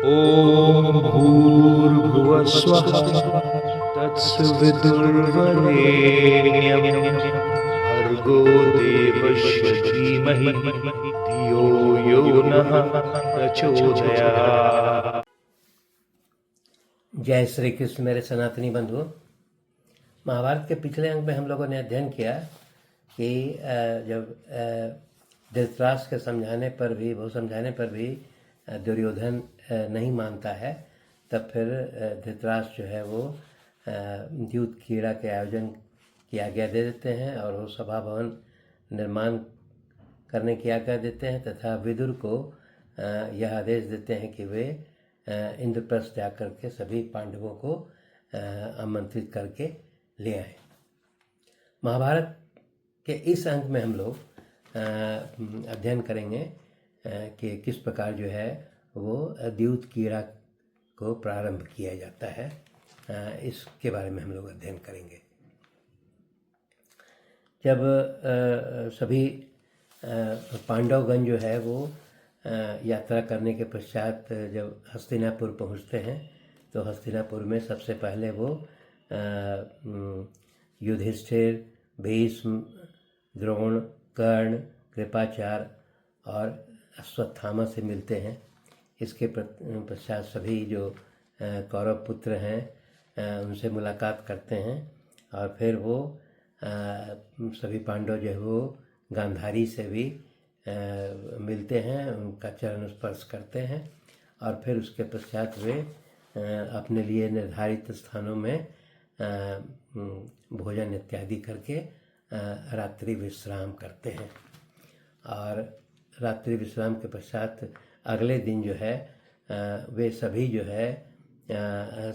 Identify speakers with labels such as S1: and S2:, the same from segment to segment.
S1: ॐ भूर्भुवः स्वः तत्सवितुर्वरेण्यं भर्गो देवस्य धीमहि धियो यो नः प्रचोदयात्।
S2: जय श्री कृष्ण मेरे सनातनी बंधुओं। महाभारत के पिछले अंक में हम लोगों ने अध्ययन किया कि जब धृतराष्ट्र के समझाने पर भी दुर्योधन नहीं मानता है, तब फिर धृतराष्ट्र जो है वो द्यूत क्रीड़ा के आयोजन की आज्ञा दे देते हैं और वो सभा भवन निर्माण करने की आज्ञा देते हैं तथा विदुर को यह आदेश देते हैं कि वे इंद्रप्रस्थ जाकर के सभी पांडवों को आमंत्रित करके ले आए। महाभारत के इस अंक में हम लोग अध्ययन करेंगे कि किस प्रकार जो है वो द्यूत क्रीड़ा को प्रारंभ किया जाता है, इसके बारे में हम लोग अध्ययन करेंगे। जब सभी पांडवगण जो है वो यात्रा करने के पश्चात जब हस्तिनापुर पहुंचते हैं तो हस्तिनापुर में सबसे पहले वो युधिष्ठिर, भीष्म, द्रोण, कर्ण, कृपाचार्य और अश्वत्थामा से मिलते हैं। इसके पश्चात सभी जो कौरव पुत्र हैं उनसे मुलाकात करते हैं और फिर वो सभी पांडव जो है वो गांधारी से भी मिलते हैं, उनका चरण स्पर्श करते हैं और फिर उसके पश्चात वे अपने लिए निर्धारित स्थानों में भोजन इत्यादि करके रात्रि विश्राम करते हैं। और रात्रि विश्राम के पश्चात अगले दिन जो है वे सभी जो है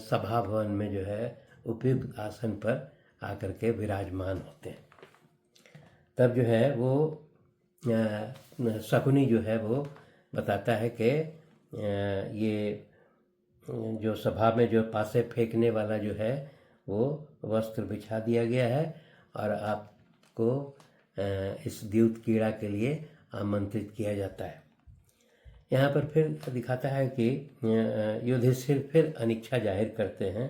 S2: सभा भवन में जो है उपयुक्त आसन पर आकर के विराजमान होते हैं। तब जो है वो शकुनी जो है वो बताता है कि ये जो सभा में जो पासे फेंकने वाला जो है वो वस्त्र बिछा दिया गया है और आपको इस द्यूत क्रीड़ा के लिए आमंत्रित किया जाता है। यहाँ पर फिर दिखाता है कि युधिष्ठिर फिर अनिच्छा जाहिर करते हैं।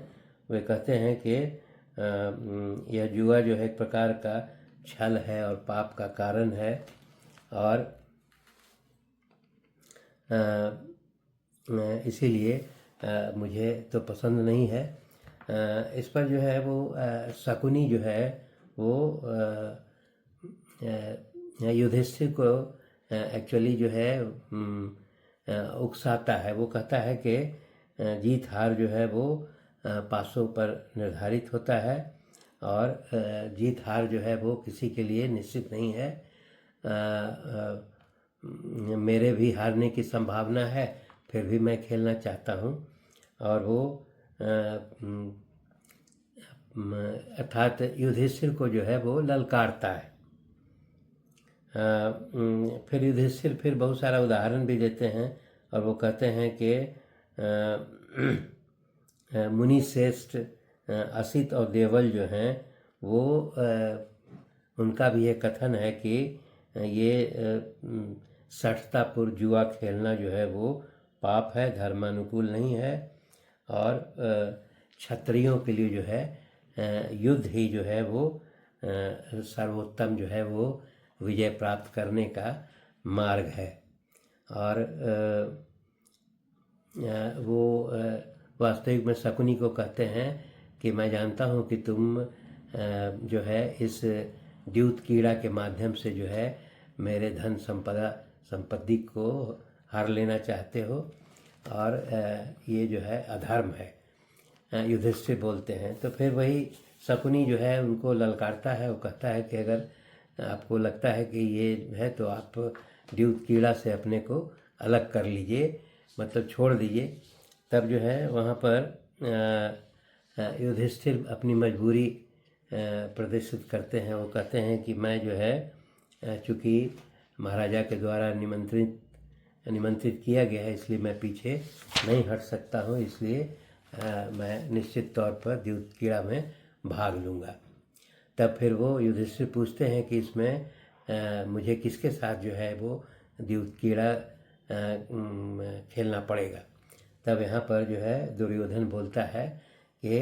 S2: वे कहते हैं कि यह जुआ जो है एक प्रकार का छल है और पाप का कारण है और इसीलिए मुझे तो पसंद नहीं है। इस पर जो है वो शकुनी जो है वो युधिष्ठिर को एक्चुअली जो है उकसाता है। वो कहता है कि जीत हार जो है वो पासों पर निर्धारित होता है और जीत हार जो है वो किसी के लिए निश्चित नहीं है। मेरे भी हारने की संभावना है, फिर भी मैं खेलना चाहता हूँ। और वो अर्थात युधिष्ठिर को जो है वो ललकारता है। फिर युधिष्ठिर फिर बहुत सारा उदाहरण भी देते हैं और वो कहते हैं कि मुनि श्रेष्ठ असित और देवल जो हैं वो उनका भी ये कथन है कि ये सठतापुर जुआ खेलना जो है वो पाप है, धर्मानुकूल नहीं है और क्षत्रियों के लिए जो है युद्ध ही जो है वो सर्वोत्तम जो है वो विजय प्राप्त करने का मार्ग है। और वो वास्तविक में शकुनी को कहते हैं कि मैं जानता हूँ कि तुम जो है इस द्यूत क्रीड़ा के माध्यम से जो है मेरे धन संपत्ति को हर लेना चाहते हो और ये जो है अधर्म है, युधिष्ठिर बोलते हैं। तो फिर वही शकुनी जो है उनको ललकारता है। वो कहता है कि अगर आपको लगता है कि ये है तो आप द्यूत क्रीड़ा से अपने को अलग कर लीजिए, मतलब छोड़ दीजिए। तब जो है वहाँ पर युधिष्ठिर अपनी मजबूरी प्रदर्शित करते हैं। वो कहते हैं कि मैं जो है चूँकि महाराजा के द्वारा निमंत्रित किया गया है इसलिए मैं पीछे नहीं हट सकता हूँ, इसलिए मैं निश्चित तौर पर द्यूत क्रीड़ा में भाग लूँगा। तब फिर वो युधिष्ठिर पूछते हैं कि इसमें मुझे किसके साथ जो है वो द्यूत क्रीड़ा खेलना पड़ेगा। तब यहाँ पर जो है दुर्योधन बोलता है कि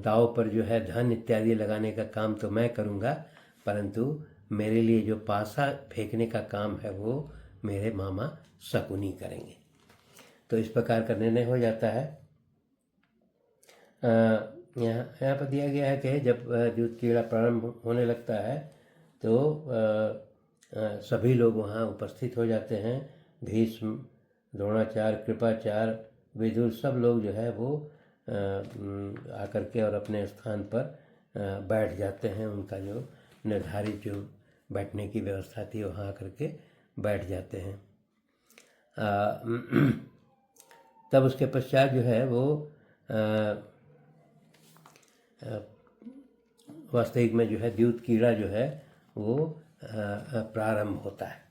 S2: दाव पर जो है धन इत्यादि लगाने का काम तो मैं करूँगा, परंतु मेरे लिए जो पासा फेंकने का काम है वो मेरे मामा शकुनी करेंगे। तो इस प्रकार का निर्णय हो जाता है। यहाँ पर दिया गया है कि जब युद्ध क्रीड़ा प्रारंभ होने लगता है तो सभी लोग वहाँ उपस्थित हो जाते हैं। भीष्म, द्रोणाचार्य, कृपाचार्य, विदुर सब लोग जो है वो आकर के और अपने स्थान पर बैठ जाते हैं। उनका जो निर्धारित जो बैठने की व्यवस्था थी वहाँ आकर के बैठ जाते हैं। तब उसके पश्चात जो है वो वास्तविक में जो है द्यूत कीड़ा जो है वो प्रारंभ होता है।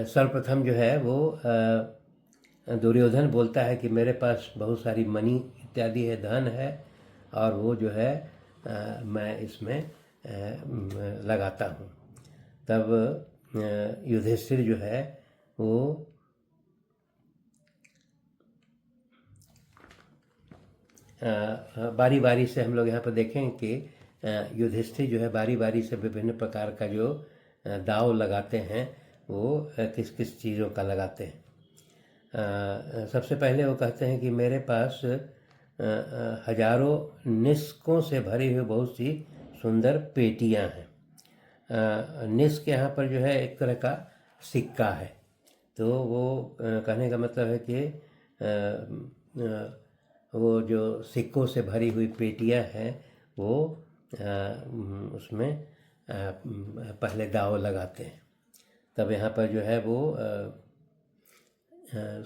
S2: सर्वप्रथम जो है वो दुर्योधन बोलता है कि मेरे पास बहुत सारी मणि इत्यादि है, धन है, और वो जो है मैं इसमें लगाता हूँ। तब युधिष्ठिर जो है वो बारी बारी से, हम लोग यहाँ पर देखें कि युधिष्ठिर जो है बारी बारी से विभिन्न प्रकार का जो दाव लगाते हैं वो किस किस चीज़ों का लगाते हैं। सबसे पहले वो कहते हैं कि मेरे पास हजारों निस्कों से भरी हुई बहुत सी सुंदर पेटियां हैं। निस्क यहाँ पर जो है एक तरह का सिक्का है। तो वो कहने का मतलब है कि वो जो सिक्कों से भरी हुई पेटियां हैं वो उसमें पहले दाव लगाते हैं। तब यहाँ पर जो है वो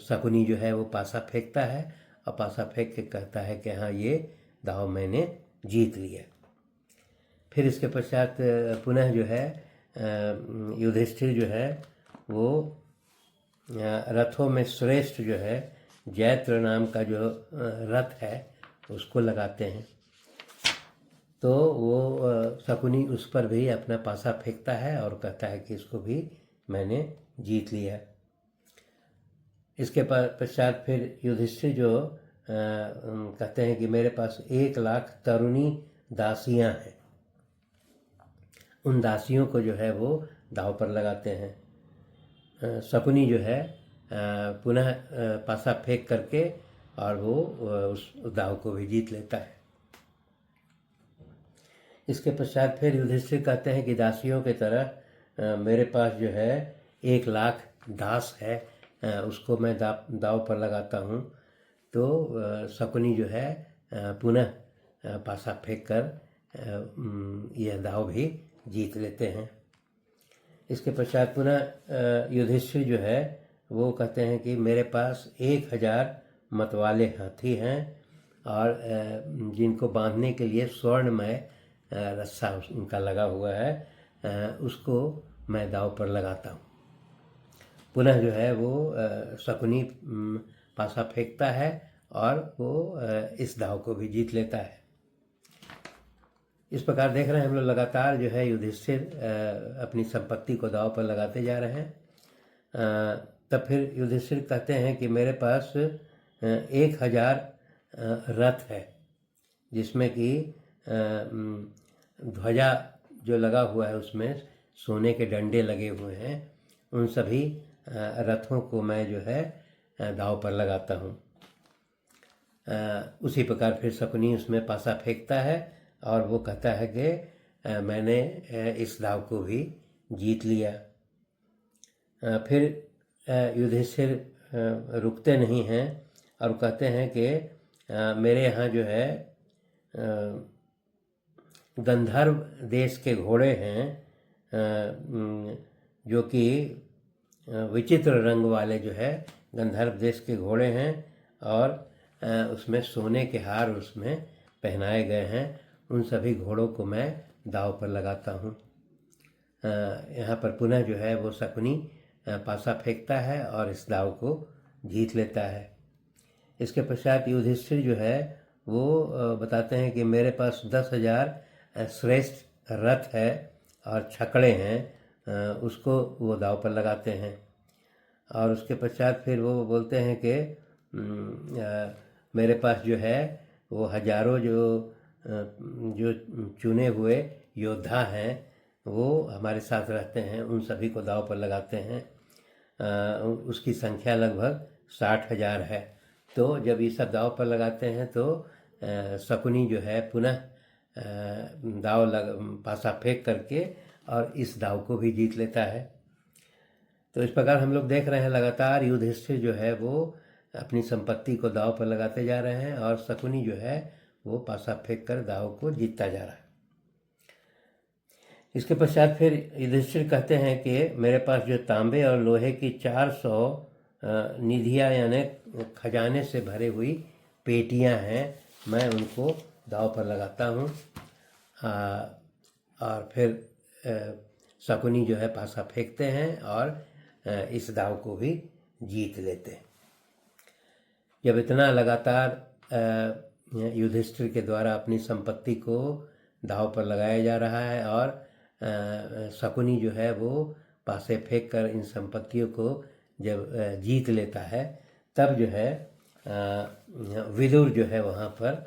S2: शकुनी जो है वो पासा फेंकता है और पासा फेंक के कहता है कि हाँ ये दाव मैंने जीत लिया। फिर इसके पश्चात पुनः जो है युधिष्ठिर जो है वो रथों में श्रेष्ठ जो है जैत्र नाम का जो रथ है उसको लगाते हैं। तो वो शकुनी उस पर भी अपना पासा फेंकता है और कहता है कि इसको भी मैंने जीत लिया। इसके पश्चात फिर युधिष्ठिर जो कहते हैं कि मेरे पास 1 लाख तरुणी दासियां हैं। उन दासियों को जो है वो दाव पर लगाते हैं। शकुनी जो है पुनः पासा फेंक करके और वो उस दाव को भी जीत लेता है। इसके पश्चात फिर युधिष्ठिर कहते हैं कि दासियों के तरह मेरे पास जो है 1 लाख दास है, उसको मैं दाव पर लगाता हूँ। तो शकुनी जो है पुनः पासा फेंक कर यह दाव भी जीत लेते हैं। इसके पश्चात पुनः युधिष्ठिर जो है वो कहते हैं कि मेरे पास 1000 मतवाले हाथी हैं और जिनको बांधने के लिए स्वर्णमय रस्सा उनका लगा हुआ है, उसको मैं दाव पर लगाता हूँ। पुनः जो है वो शकुनी पासा फेंकता है और वो इस दाव को भी जीत लेता है। इस प्रकार देख रहे हैं हम लोग लगातार जो है युधिष्ठिर अपनी संपत्ति को दाव पर लगाते जा रहे हैं। तब फिर युधिष्ठिर कहते हैं कि मेरे पास 1000 रथ है जिसमें कि ध्वजा जो लगा हुआ है उसमें सोने के डंडे लगे हुए हैं। उन सभी रथों को मैं जो है दाव पर लगाता हूँ। उसी प्रकार फिर शकुनी उसमें पासा फेंकता है और वो कहता है कि मैंने इस दाव को भी जीत लिया। फिर युधिष्ठिर रुकते नहीं हैं और कहते हैं कि मेरे यहाँ जो है गंधर्व देश के घोड़े हैं जो कि विचित्र रंग वाले जो है गंधर्व देश के घोड़े हैं और उसमें सोने के हार उसमें पहनाए गए हैं। उन सभी घोड़ों को मैं दाव पर लगाता हूँ। यहाँ पर पुनः जो है वो शकुनी पासा फेंकता है और इस दाव को जीत लेता है। इसके पश्चात युधिष्ठिर जो है वो बताते हैं कि मेरे पास 10,000 श्रेष्ठ रथ है और छकड़े हैं, उसको वो दाव पर लगाते हैं। पुनः जो है वो शकुनी पासा फेंकता है और इस दाव को जीत लेता है। इसके पश्चात युधिष्ठिर जो है वो बताते हैं कि मेरे पास 10,000 श्रेष्ठ रथ है और छकड़े हैं, उसको वो दाव पर लगाते हैं। पुनः जो है वो शकुनी पासा फेंकता है और इस दाव को जीत लेता है। इसके पश्चात युधिष्ठिर जो है वो बताते हैं कि मेरे पास 10,000 श्रेष्ठ रथ है और छकड़े हैं, उसको वो दाव पर लगाते हैं। और उसके पश्चात फिर वो बोलते हैं कि मेरे पास जो है वो हजारों जो चुने हुए योद्धा हैं वो हमारे साथ रहते हैं, उन सभी को दांव पर लगाते हैं। उसकी संख्या लगभग 60,000 है। तो जब ये सब दांव पर लगाते हैं तो शकुनी जो है पुनः पासा फेंक करके और इस दांव को भी जीत लेता है। तो इस प्रकार हम लोग देख रहे हैं लगातार युधिष्ठिर जो है वो अपनी संपत्ति को दांव पर लगाते जा रहे हैं और शकुनी जो है वो पासा फेंक कर दांव को जीतता जा रहा है। इसके पश्चात फिर युधिष्ठिर कहते हैं कि मेरे पास जो तांबे और लोहे की 400 निधियाँ यानी खजाने से भरी हुई पेटियाँ हैं, मैं उनको दांव पर लगाता हूँ। और फिर शकुनी जो है पासा फेंकते हैं और इस दांव को भी जीत लेते हैं। जब इतना लगातार युधिष्ठिर के द्वारा अपनी संपत्ति को दांव पर लगाया जा रहा है और शकुनी जो है वो पासे फेंक कर इन संपत्तियों को जब जीत लेता है, तब जो है विदुर जो है वहाँ पर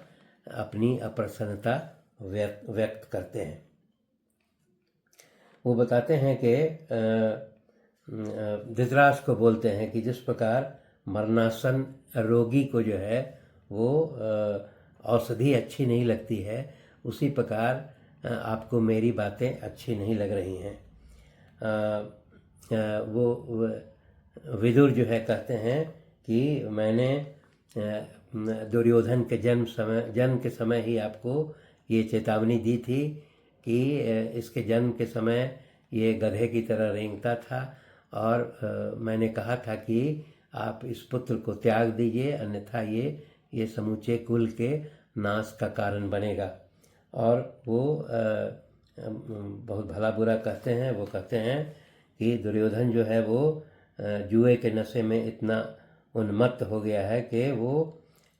S2: अपनी अप्रसन्नता व्यक्त करते हैं। वो बताते हैं कि धृतराष्ट्र को बोलते हैं कि जिस प्रकार मरणासन रोगी को जो है वो औषधि अच्छी नहीं लगती है, उसी प्रकार आपको मेरी बातें अच्छी नहीं लग रही हैं। वो विदुर जो है कहते हैं कि मैंने दुर्योधन के जन्म के समय ही आपको ये चेतावनी दी थी कि इसके जन्म के समय ये गधे की तरह रेंगता था और मैंने कहा था कि आप इस पुत्र को त्याग दीजिए, अन्यथा ये समूचे कुल के नाश का कारण बनेगा। और वो बहुत भला बुरा कहते हैं। वो कहते हैं कि दुर्योधन जो है वो जुए के नशे में इतना उन्मत्त हो गया है कि वो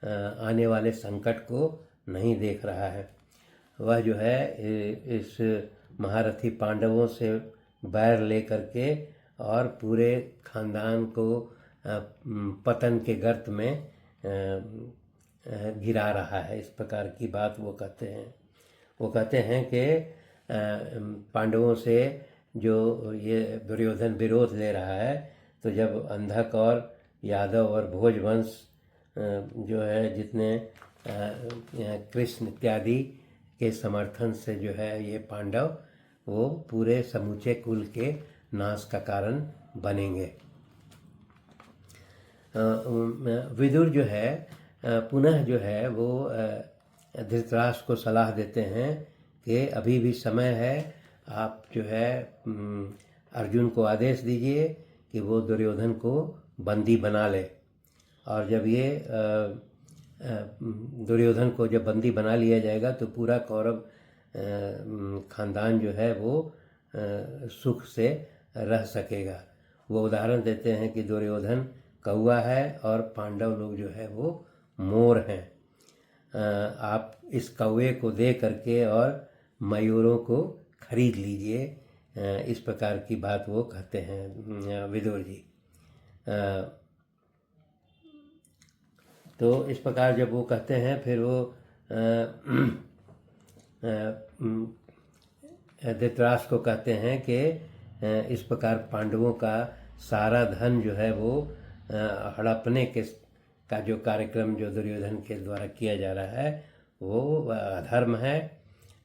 S2: आने वाले संकट को नहीं देख रहा है। वह जो है इस महारथी पांडवों से बैर ले करके और पूरे खानदान को पतन के गर्त में गिरा रहा है। इस प्रकार की बात वो कहते हैं। वो कहते हैं कि पांडवों से जो ये दुर्योधन विरोध ले रहा है, तो जब अंधक और यादव और भोजवंश जो है जितने कृष्ण इत्यादि के समर्थन से जो है ये पांडव वो पूरे समूचे कुल के नाश का कारण बनेंगे। विदुर जो है पुनः जो है वो धृतराष्ट्र को सलाह देते हैं कि अभी भी समय है, आप जो है अर्जुन को आदेश दीजिए कि वो दुर्योधन को बंदी बना ले। और जब ये दुर्योधन को जब बंदी बना लिया जाएगा तो पूरा कौरव खानदान जो है वो सुख से रह सकेगा। वो उदाहरण देते हैं कि दुर्योधन कौवा है और पांडव लोग जो है वो मोर हैं। आप इस कौवे को दे करके और मयूरों को खरीद लीजिए। इस प्रकार की बात वो कहते हैं विदुर जी। तो इस प्रकार जब वो कहते हैं, फिर वो धृतराष्ट्र को कहते हैं कि इस प्रकार पांडवों का सारा धन जो है वो हड़पने का जो कार्यक्रम जो दुर्योधन के द्वारा किया जा रहा है वो अधर्म है।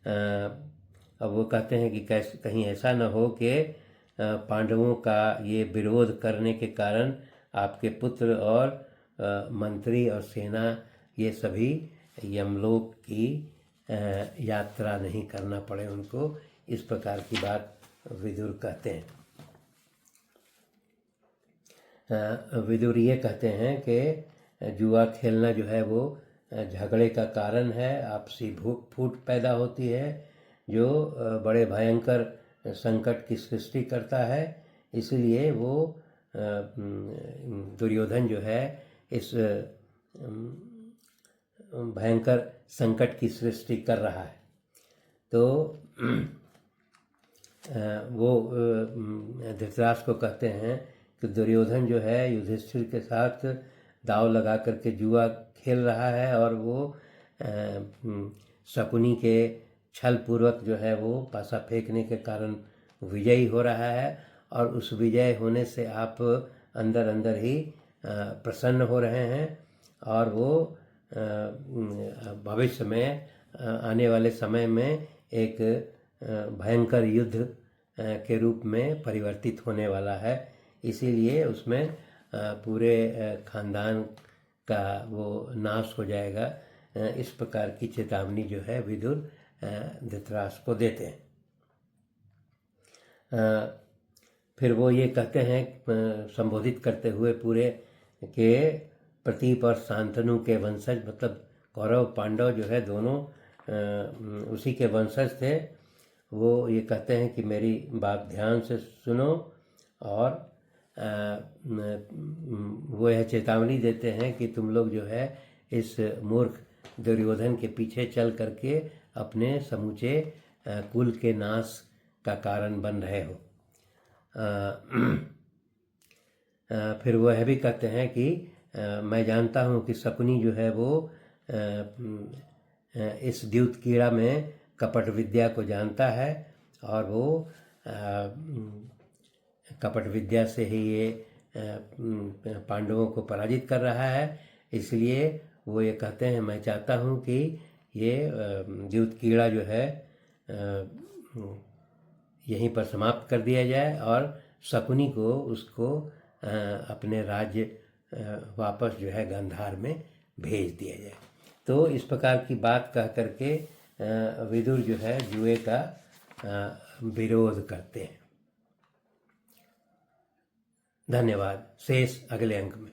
S2: अब वो कहते हैं कि कैसे कहीं ऐसा न हो कि पांडवों का ये विरोध करने के कारण आपके पुत्र और मंत्री और सेना ये सभी यमलोक की यात्रा नहीं करना पड़े उनको। इस प्रकार की बात विदुर कहते हैं। विदुर ये कहते हैं कि जुआ खेलना जो है वो झगड़े का कारण है, आपसी फूट पैदा होती है जो बड़े भयंकर संकट की सृष्टि करता है। इसलिए वो दुर्योधन जो है इस भयंकर संकट की सृष्टि कर रहा है। तो वो धृतराष्ट्र को कहते हैं कि दुर्योधन जो है युधिष्ठिर के साथ दांव लगा करके जुआ खेल रहा है और वो शकुनी के छल पूर्वक जो है वो पासा फेंकने के कारण विजयी हो रहा है, और उस विजय होने से आप अंदर अंदर ही प्रसन्न हो रहे हैं, और वो भविष्य में आने वाले समय में एक भयंकर युद्ध के रूप में परिवर्तित होने वाला है। इसीलिए उसमें पूरे खानदान का वो नाश हो जाएगा। इस प्रकार की चेतावनी जो है विदुर धृतराष्ट्र को देते हैं। फिर वो ये कहते हैं, संबोधित करते हुए पूरे के प्रतीप और शांतनु के वंशज, मतलब कौरव पांडव जो है दोनों उसी के वंशज थे। वो ये कहते हैं कि मेरी बात ध्यान से सुनो, और वो यह चेतावनी देते हैं कि तुम लोग जो है इस मूर्ख दुर्योधन के पीछे चल करके अपने समूचे कुल के नाश का कारण बन रहे हो। फिर वो यह भी कहते हैं कि मैं जानता हूँ कि शकुनी जो है वो इस द्यूत कीड़ा में कपट विद्या को जानता है, और वो कपट विद्या से ही ये पांडवों को पराजित कर रहा है। इसलिए वो ये कहते हैं, मैं चाहता हूँ कि ये द्यूत कीड़ा जो है यहीं पर समाप्त कर दिया जाए, और शकुनी को उसको अपने राज्य वापस जो है गांधार में भेज दिया जाए। तो इस प्रकार की बात कह करके विदुर जो है जुए का विरोध करते हैं। धन्यवाद। शेष अगले अंक में।